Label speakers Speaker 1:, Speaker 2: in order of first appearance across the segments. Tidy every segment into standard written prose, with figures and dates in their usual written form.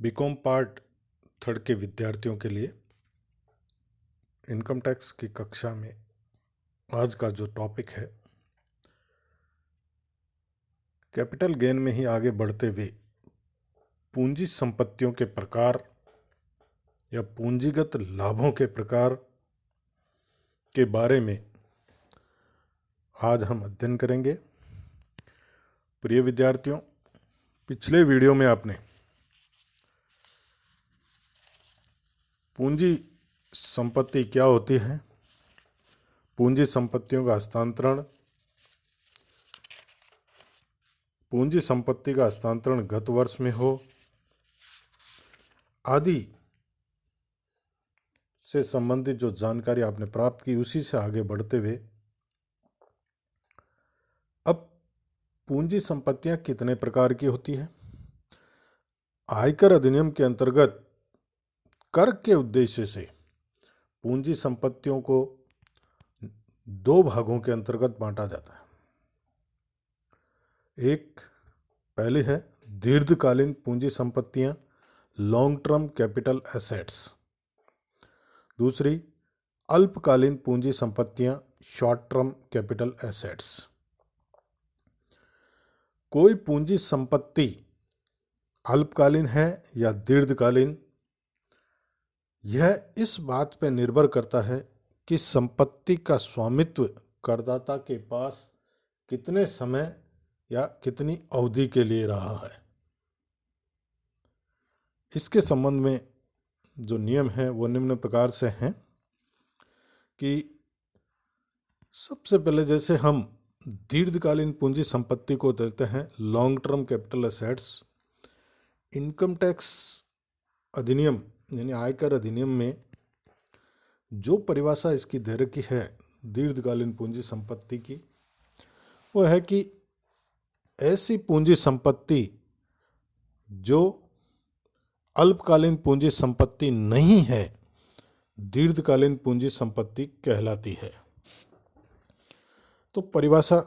Speaker 1: BCom part third के विद्यार्थियों के लिए इनकम टैक्स की कक्षा में आज का जो टॉपिक है, कैपिटल गेन में ही आगे बढ़ते हुए पूंजी संपत्तियों के प्रकार या पूंजीगत लाभों के प्रकार के बारे में आज हम अध्ययन करेंगे। प्रिय विद्यार्थियों, पिछले वीडियो में आपने पूंजी संपत्ति क्या होती है, पूंजी संपत्तियों का हस्तांतरण, पूंजी संपत्ति का हस्तांतरण गत वर्ष में हो आदि से संबंधित जो जानकारी आपने प्राप्त की, उसी से आगे बढ़ते हुए अब पूंजी संपत्तियां कितने प्रकार की होती है। आयकर अधिनियम के अंतर्गत कर के उद्देश्य से पूंजी संपत्तियों को दो भागों के अंतर्गत बांटा जाता है। एक पहली है दीर्घकालीन पूंजी संपत्तियां, लॉन्ग टर्म कैपिटल एसेट्स। दूसरी अल्पकालीन पूंजी संपत्तियां, शॉर्ट टर्म कैपिटल एसेट्स। कोई पूंजी संपत्ति अल्पकालीन है या दीर्घकालीन, यह इस बात पर निर्भर करता है कि संपत्ति का स्वामित्व करदाता के पास कितने समय या कितनी अवधि के लिए रहा है। इसके संबंध में जो नियम है वो निम्न प्रकार से हैं कि सबसे पहले जैसे हम दीर्घकालीन पूंजी संपत्ति को देते हैं long term capital assets, income tax अधिनियम यानी आयकर अधिनियम में जो परिभाषा इसकी दे रखी है दीर्घकालीन पूंजी संपत्ति की, वो है कि ऐसी पूंजी संपत्ति जो अल्पकालीन पूंजी संपत्ति नहीं है, दीर्घकालीन पूंजी संपत्ति कहलाती है। तो परिभाषा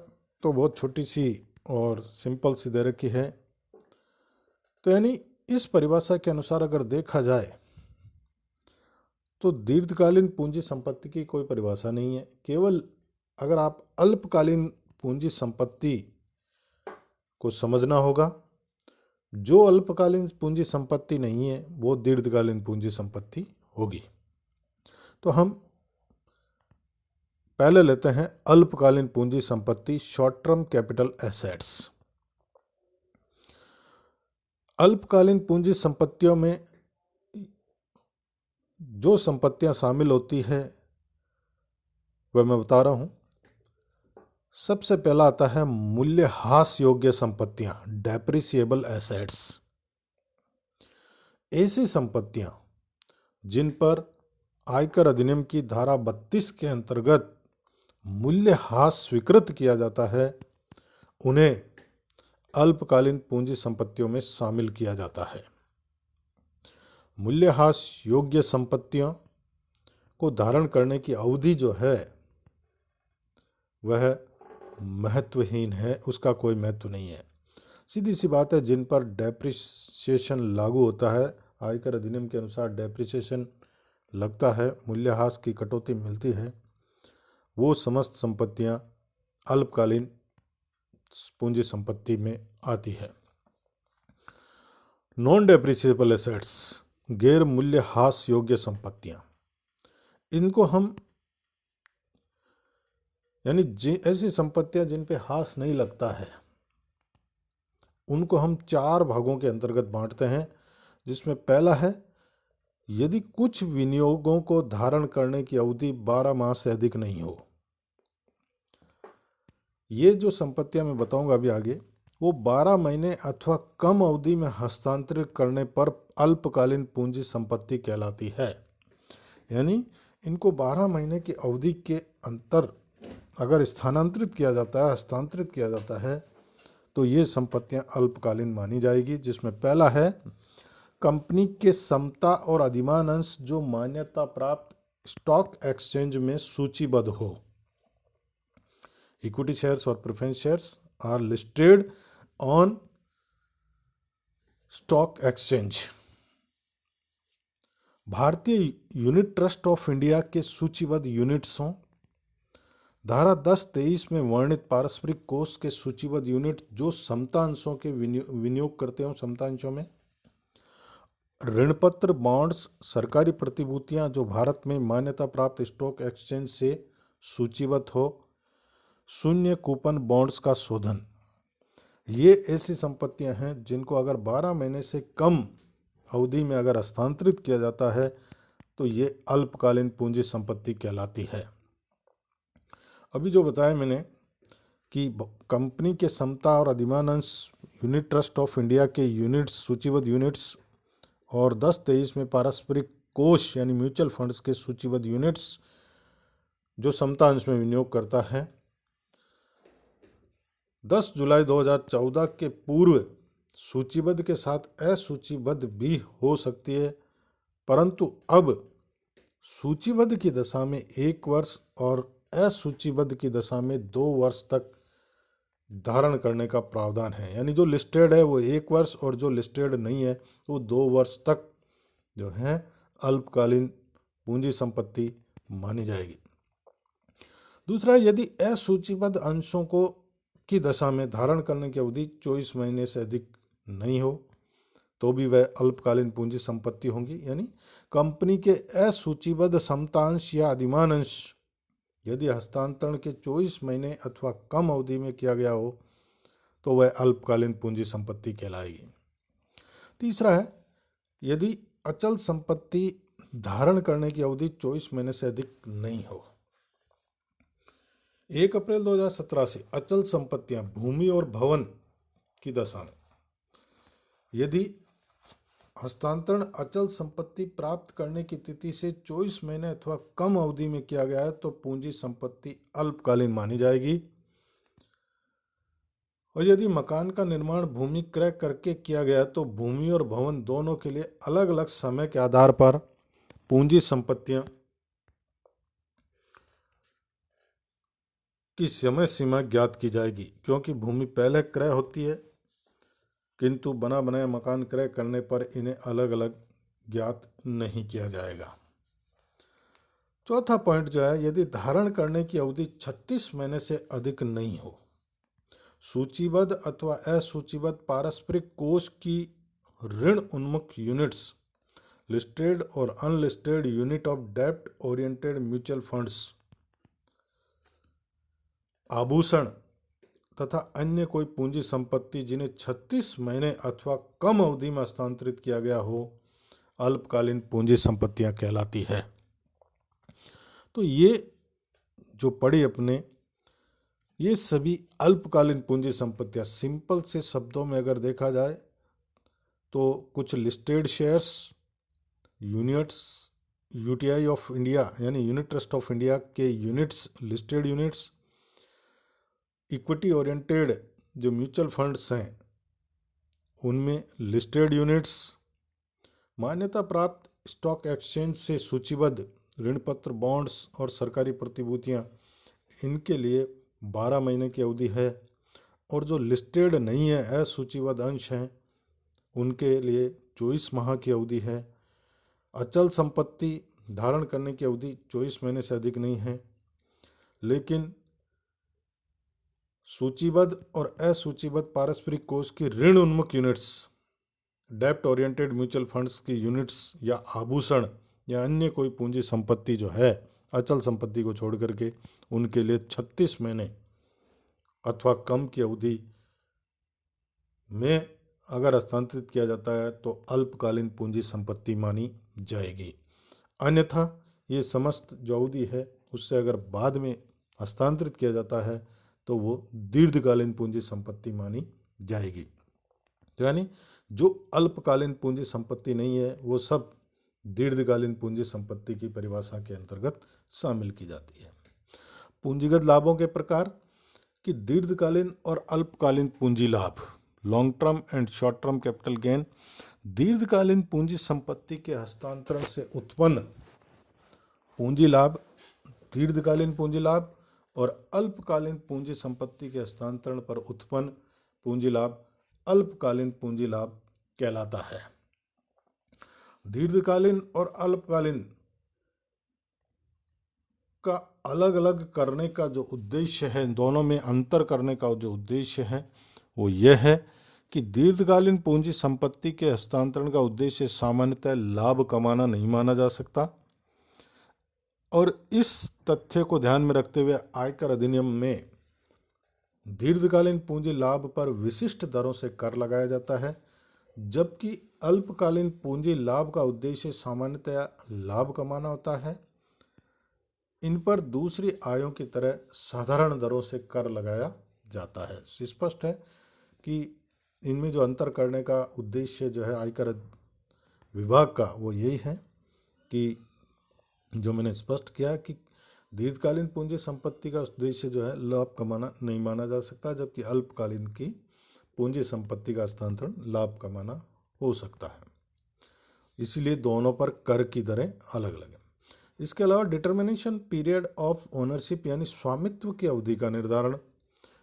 Speaker 1: तो बहुत छोटी सी और सिंपल सी दे रखी है। तो यानी इस परिभाषा के अनुसार अगर देखा जाए तो दीर्घकालीन पूंजी संपत्ति की कोई परिभाषा नहीं है। केवल अगर आप अल्पकालीन पूंजी संपत्ति को समझना होगा, जो अल्पकालीन पूंजी संपत्ति नहीं है वो दीर्घकालीन पूंजी संपत्ति होगी। तो हम पहले लेते हैं अल्पकालीन पूंजी संपत्ति, शॉर्ट टर्म कैपिटल एसेट्स। अल्पकालीन पूंजी संपत्तियों में जो संपत्तियां शामिल होती है वह मैं बता रहा हूं। सबसे पहला आता है मूल्यह्रास योग्य संपत्तियां, डेप्रिसिएबल एसेट्स। ऐसी संपत्तियां जिन पर आयकर अधिनियम की धारा 32 के अंतर्गत मूल्यह्रास स्वीकृत किया जाता है, उन्हें अल्पकालीन पूंजी संपत्तियों में शामिल किया जाता है। मूल्यह्रास योग्य संपत्तियों को धारण करने की अवधि जो है वह महत्वहीन है, उसका कोई महत्व नहीं है। सीधी सी बात है, जिन पर डेप्रिसिएशन लागू होता है, आयकर अधिनियम के अनुसार डेप्रिसिएशन लगता है, मूल्यह्रास की कटौती मिलती है, वो समस्त संपत्तियां अल्पकालीन पूंजी संपत्ति में आती है। नॉन डेप्रिसिएबल एसेट्स, गैर मूल्यह्रास योग्य संपत्तियां, इनको हम यानी ऐसी संपत्तियां जिन पे ह्रास नहीं लगता है, उनको हम चार भागों के अंतर्गत बांटते हैं। जिसमें पहला है यदि कुछ विनियोगों को धारण करने की अवधि 12 माह से अधिक नहीं हो। ये जो संपत्तियां मैं बताऊंगा अभी आगे, वो 12 महीने अथवा कम अवधि में हस्तांतरित करने पर अल्पकालीन पूंजी संपत्ति कहलाती है। यानी इनको 12 महीने की अवधि के अंतर अगर स्थानांतरित किया जाता है, हस्तांतरित किया जाता है, तो ये संपत्तियां अल्पकालीन मानी जाएगी। जिसमें पहला है कंपनी के समता और अधिमान अंश जो मान्यता प्राप्त स्टॉक एक्सचेंज में सूचीबद्ध हो। इक्विटी शेयर्स और preference shares are listed on stock exchange. भारतीय यूनिट ट्रस्ट ऑफ इंडिया के सूचीबद्ध यूनिट्स हों, धारा 10(23) में वर्णित पारस्परिक कोष के सूचीबद्ध यूनिट जो समता अंशों के विनियोग करते हों, समता अंशों में ऋणपत्र, बॉन्ड्स, सरकारी प्रतिभूतियां जो भारत में मान्यता प्राप्त स्टॉक एक्सचेंज से सूचीबद्ध हो, शून्य कूपन बॉन्ड्स का शोधन। ये ऐसी संपत्तियां हैं जिनको अगर 12 महीने से कम अवधि में अगर हस्तांतरित किया जाता है तो ये अल्पकालीन पूंजी संपत्ति कहलाती है। अभी जो बताया मैंने कि कंपनी के समता और अधिमान अंश यूनिट ट्रस्ट ऑफ इंडिया के यूनिट्स, सूचीबद्ध यूनिट्स और 10(23) में पारस्परिक कोष यानी म्यूचुअल फंड्स के सूचीबद्ध यूनिट्स जो समता अंश में विनियोग करता है, 10 जुलाई 2014 के पूर्व सूचीबद्ध के साथ असूचीबद्ध भी हो सकती है, परंतु अब सूचीबद्ध की दशा में 1 वर्ष और असूचीबद्ध की दशा में 2 वर्ष तक धारण करने का प्रावधान है। यानी जो लिस्टेड है वो 1 वर्ष और जो लिस्टेड नहीं है वो 2 वर्ष तक जो है अल्पकालीन पूंजी संपत्ति मानी जाएगी। दूसरा, यदि असूचीबद्ध अंशों को की दशा में धारण करने की अवधि 24 महीने से अधिक नहीं हो तो भी वह अल्पकालीन पूंजी संपत्ति होंगी। यानी कंपनी के असूचीबद्ध समतांश या अधिमान अंश यदि हस्तांतरण के 24 महीने अथवा कम अवधि में किया गया हो तो वह अल्पकालीन पूंजी संपत्ति कहलाएगी। तीसरा है, यदि अचल संपत्ति धारण करने की अवधि 24 महीने से अधिक नहीं हो। 1 अप्रैल 2017 से अचल संपत्तियां भूमि और भवन की दशा में यदि हस्तांतरण अचल संपत्ति प्राप्त करने की तिथि से 24 महीने अथवा कम अवधि में किया गया है तो पूंजी संपत्ति अल्पकालीन मानी जाएगी। और यदि मकान का निर्माण भूमि क्रय करके किया गया तो भूमि और भवन दोनों के लिए अलग अलग समय के आधार पर पूंजी संपत्तियां की समय सीमा ज्ञात की जाएगी, क्योंकि भूमि पहले क्रय होती है किंतु बना बनाया मकान क्रय करने पर इन्हें अलग अलग ज्ञात नहीं किया जाएगा। चौथा पॉइंट जो है, यदि धारण करने की अवधि 36 महीने से अधिक नहीं हो, सूचीबद्ध अथवा असूचीबद्ध पारस्परिक कोष की ऋण उन्मुख यूनिट्स, लिस्टेड और अनलिस्टेड यूनिट ऑफ डेब्ट ओरिएंटेड म्यूचुअल फंड्स, आभूषण तथा अन्य कोई पूंजी संपत्ति जिन्हें 36 महीने अथवा कम अवधि में हस्तांतरित किया गया हो, अल्पकालीन पूंजी संपत्तियां कहलाती है। तो ये जो पढ़ी अपने, ये सभी अल्पकालीन पूंजी संपत्तियां, सिंपल से शब्दों में अगर देखा जाए तो कुछ listed shares, units, UTI of India यानी यूनिट ट्रस्ट ऑफ इंडिया के units, listed units, equity oriented जो म्यूचुअल फंड्स हैं उनमें लिस्टेड यूनिट्स, मान्यता प्राप्त स्टॉक एक्सचेंज से सूचीबद्ध ऋणपत्र, बॉन्ड्स और सरकारी प्रतिभूतियां, इनके लिए 12 महीने की अवधि है। और जो लिस्टेड नहीं है, असूचीबद्ध अंश हैं, उनके लिए 24 माह की अवधि है। अचल संपत्ति धारण करने की अवधि 24 महीने से अधिक नहीं है, लेकिन सूचीबद्ध और असूचीबद्ध पारस्परिक कोष की ऋण उन्मुख यूनिट्स, डेब्ट ओरिएंटेड म्यूचुअल फंड्स की यूनिट्स या आभूषण या अन्य कोई पूंजी संपत्ति जो है अचल संपत्ति को छोड़ करके, उनके लिए 36 महीने अथवा कम की अवधि में अगर हस्तांतरित किया जाता है तो अल्पकालीन पूंजी संपत्ति मानी जाएगी। अन्यथा ये समस्त जो अवधि है उससे अगर बाद में हस्तांतरित किया जाता है तो वो दीर्घकालीन पूंजी संपत्ति मानी जाएगी। तो यानी जो अल्पकालीन पूंजी संपत्ति नहीं है वो सब दीर्घकालीन पूंजी संपत्ति की परिभाषा के अंतर्गत शामिल की जाती है। पूंजीगत लाभों के प्रकार कि दीर्घकालीन और अल्पकालीन पूंजी लाभ, long term and short term capital gain. दीर्घकालीन पूंजी संपत्ति के हस्तांतरण से उत्पन्न पूंजी लाभ दीर्घकालीन पूंजी लाभ और अल्पकालीन पूंजी संपत्ति के हस्तांतरण पर उत्पन्न पूंजी लाभ अल्पकालीन पूंजी लाभ कहलाता है। दीर्घकालीन और अल्पकालीन का अलग अलग करने का जो उद्देश्य है, दोनों में अंतर करने का जो उद्देश्य है वो यह है कि दीर्घकालीन पूंजी संपत्ति के हस्तांतरण का उद्देश्य सामान्यतः लाभ कमाना नहीं माना जा सकता, और इस तथ्य को ध्यान में रखते हुए आयकर अधिनियम में दीर्घकालीन पूंजी लाभ पर विशिष्ट दरों से कर लगाया जाता है, जबकि अल्पकालीन पूंजी लाभ का उद्देश्य सामान्यतया लाभ कमाना होता है। इन पर दूसरी आयों की तरह साधारण दरों से कर लगाया जाता है। स्पष्ट है कि इनमें जो अंतर करने का उद्देश्य जो है आयकर विभाग का वो यही है कि जो मैंने स्पष्ट किया कि दीर्घकालीन पूंजी संपत्ति का उद्देश्य जो है लाभ कमाना नहीं माना जा सकता, जबकि अल्पकालीन की पूंजी संपत्ति का हस्तांतरण लाभ कमाना हो सकता है। इसीलिए दोनों पर कर की दरें अलग अलग है। इसके अलावा डिटर्मिनेशन पीरियड ऑफ ओनरशिप यानी स्वामित्व की अवधि का निर्धारण,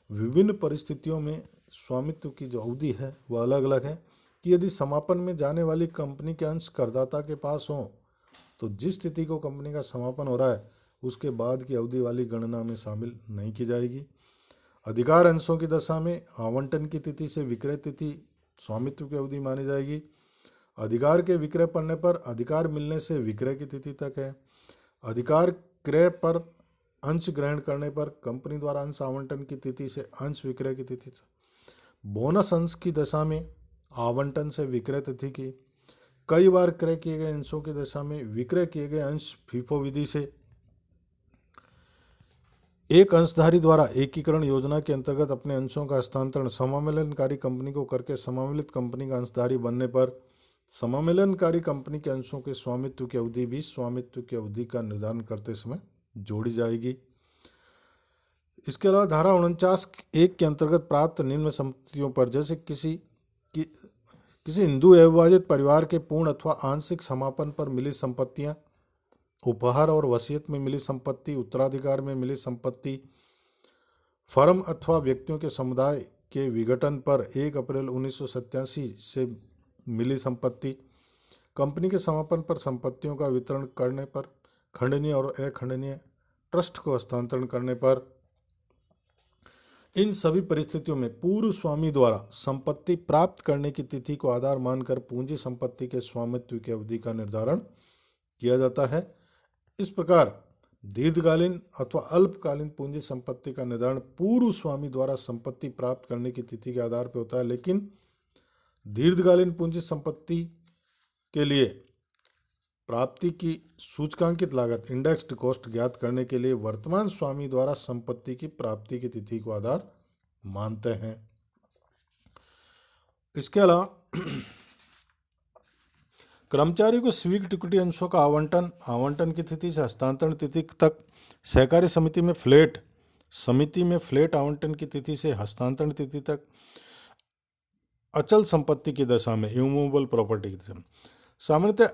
Speaker 1: विभिन्न परिस्थितियों में स्वामित्व की जो अवधि है वह अलग अलग है कि यदि समापन में जाने वाली कंपनी के अंश करदाता के पास हों तो जिस तिथि को कंपनी का समापन हो रहा है उसके बाद की अवधि वाली गणना में शामिल नहीं की जाएगी। अधिकार अंशों की दशा में आवंटन की तिथि से विक्रय तिथि स्वामित्व की अवधि मानी जाएगी। अधिकार के विक्रय पड़ने पर अधिकार मिलने से विक्रय की तिथि तक है। अधिकार क्रय पर अंश ग्रहण करने पर कंपनी द्वारा अंश आवंटन की तिथि से अंश विक्रय की तिथि तक। बोनस अंश की दशा में आवंटन से विक्रय तिथि की। कई बार क्रय किए गए अंशों की दशा में विक्रय किए गए अंश फीफो विधि से। एक अंशधारी द्वारा एकीकरण योजना के अंतर्गत अपने अंशों का हस्तांतरण समामेलनकारी कंपनी को करके समामेलित कंपनी का अंशधारी बनने पर समामेलनकारी कंपनी के अंशों के स्वामित्व की अवधि भी स्वामित्व की अवधि का निर्धारण करते समय जोड़ी जाएगी। इसके अलावा धारा 49(1) के अंतर्गत प्राप्त निम्न संपत्तियों पर जैसे किसी हिंदू अविभाजित परिवार के पूर्ण अथवा आंशिक समापन पर मिली संपत्तियां, उपहार और वसीयत में मिली संपत्ति, उत्तराधिकार में मिली संपत्ति, फर्म अथवा व्यक्तियों के समुदाय के विघटन पर 1 अप्रैल 1987 से मिली संपत्ति, कंपनी के समापन पर संपत्तियों का वितरण करने पर, खंडनीय और अखंडनीय ट्रस्ट को हस्तांतरण करने पर, इन सभी परिस्थितियों में पूर्व स्वामी द्वारा संपत्ति प्राप्त करने की तिथि को आधार मानकर पूंजी संपत्ति के स्वामित्व की अवधि का निर्धारण किया जाता है। इस प्रकार दीर्घकालीन अथवा अल्पकालीन पूंजी संपत्ति का निर्धारण पूर्व स्वामी द्वारा संपत्ति प्राप्त करने की तिथि के आधार पर होता है, लेकिन दीर्घकालीन पूंजी संपत्ति के लिए प्राप्ति की सूचकांकित लागत इंडेक्स्ड कॉस्ट ज्ञात करने के लिए वर्तमान स्वामी द्वारा संपत्ति की प्राप्ति की तिथि को आधार मानते हैं। इसके अलावा कर्मचारी को स्वीकृत इक्विटी अंशों का आवंटन की तिथि से हस्तांतरण तिथि तक, सहकारी समिति में फ्लैट आवंटन की तिथि से हस्तांतरण तिथि तक, अचल संपत्ति की दशा में इमूवेबल प्रॉपर्टी की दशा में सामान्यतः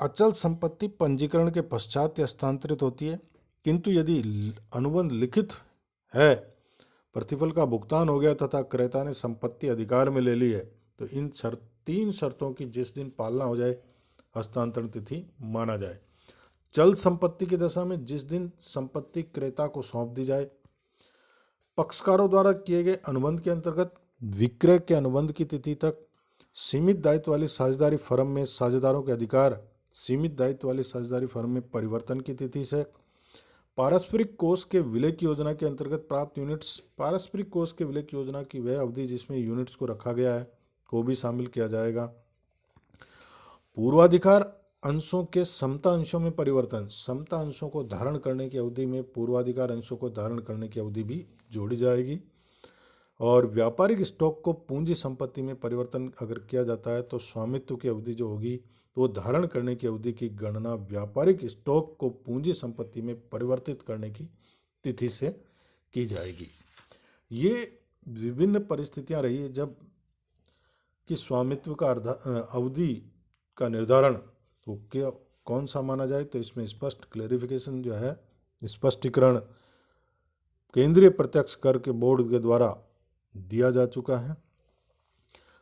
Speaker 1: अचल संपत्ति पंजीकरण के पश्चात हस्तांतरित होती है, किंतु यदि अनुबंध लिखित है, प्रतिफल का भुगतान हो गया तथा क्रेता ने संपत्ति अधिकार में ले ली है तो इन 3 शर्तों की जिस दिन पालना हो जाए हस्तांतरण तिथि माना जाए। चल संपत्ति की दशा में जिस दिन संपत्ति क्रेता को सौंप दी जाए, पक्षकारों द्वारा किए गए अनुबंध के अंतर्गत विक्रय के अनुबंध की तिथि तक, सीमित दायित्व वाली साझेदारी फर्म में साझेदारों के अधिकार सीमित दायित्व वाली साझेदारी फर्म में परिवर्तन की तिथि से, पारस्परिक कोष के विलय की योजना के अंतर्गत प्राप्त यूनिट्स, पारस्परिक कोष के विलय की योजना की वह अवधि जिसमें यूनिट्स को रखा गया है को भी शामिल किया जाएगा। पूर्वाधिकार अंशों के समता अंशों में परिवर्तन, समता अंशों को धारण करने की अवधि में पूर्वाधिकार अंशों को धारण करने की अवधि भी जोड़ी जाएगी। और व्यापारिक स्टॉक को पूंजी संपत्ति में परिवर्तन अगर किया जाता है तो स्वामित्व की अवधि जो होगी तो धारण करने की अवधि की गणना व्यापारिक स्टॉक को पूंजी संपत्ति में परिवर्तित करने की तिथि से की जाएगी। ये विभिन्न परिस्थितियां रही है जब कि स्वामित्व का अवधि का निर्धारण तो क्या कौन सा माना जाए, तो इसमें स्पष्ट क्लैरिफिकेशन जो है, स्पष्टीकरण केंद्रीय प्रत्यक्ष कर के बोर्ड के द्वारा दिया जा चुका है।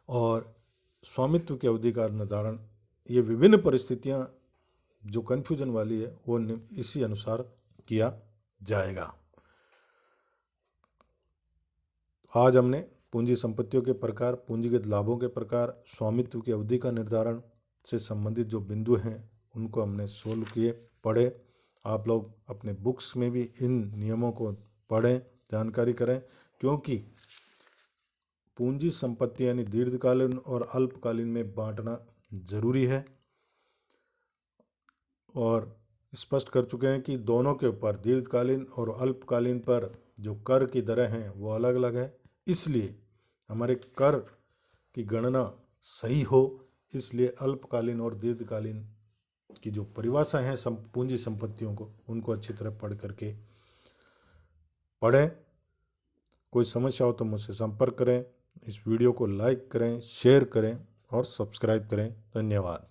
Speaker 1: और स्वामित्व की अवधि का निर्धारण ये विभिन्न परिस्थितियां जो कन्फ्यूजन वाली है वो इसी अनुसार किया जाएगा। आज हमने पूंजी संपत्तियों के प्रकार, पूंजीगत लाभों के प्रकार, स्वामित्व की अवधि का निर्धारण से संबंधित जो बिंदु हैं उनको हमने सोल्व किए, पढ़े। आप लोग अपने बुक्स में भी इन नियमों को पढ़ें, जानकारी करें, क्योंकि पूंजी संपत्ति यानी दीर्घकालीन और अल्पकालीन में बांटना जरूरी है। और स्पष्ट कर चुके हैं कि दोनों के ऊपर, दीर्घकालीन और अल्पकालीन पर जो कर की दरें हैं वो अलग अलग है। इसलिए हमारे कर की गणना सही हो, इसलिए अल्पकालीन और दीर्घकालीन की जो परिभाषा है पूंजी संपत्तियों को, उनको अच्छी तरह पढ़ करके पढ़ें। कोई समस्या हो तो मुझसे संपर्क करें। इस वीडियो को लाइक करें, शेयर करें और सब्सक्राइब करें। धन्यवाद।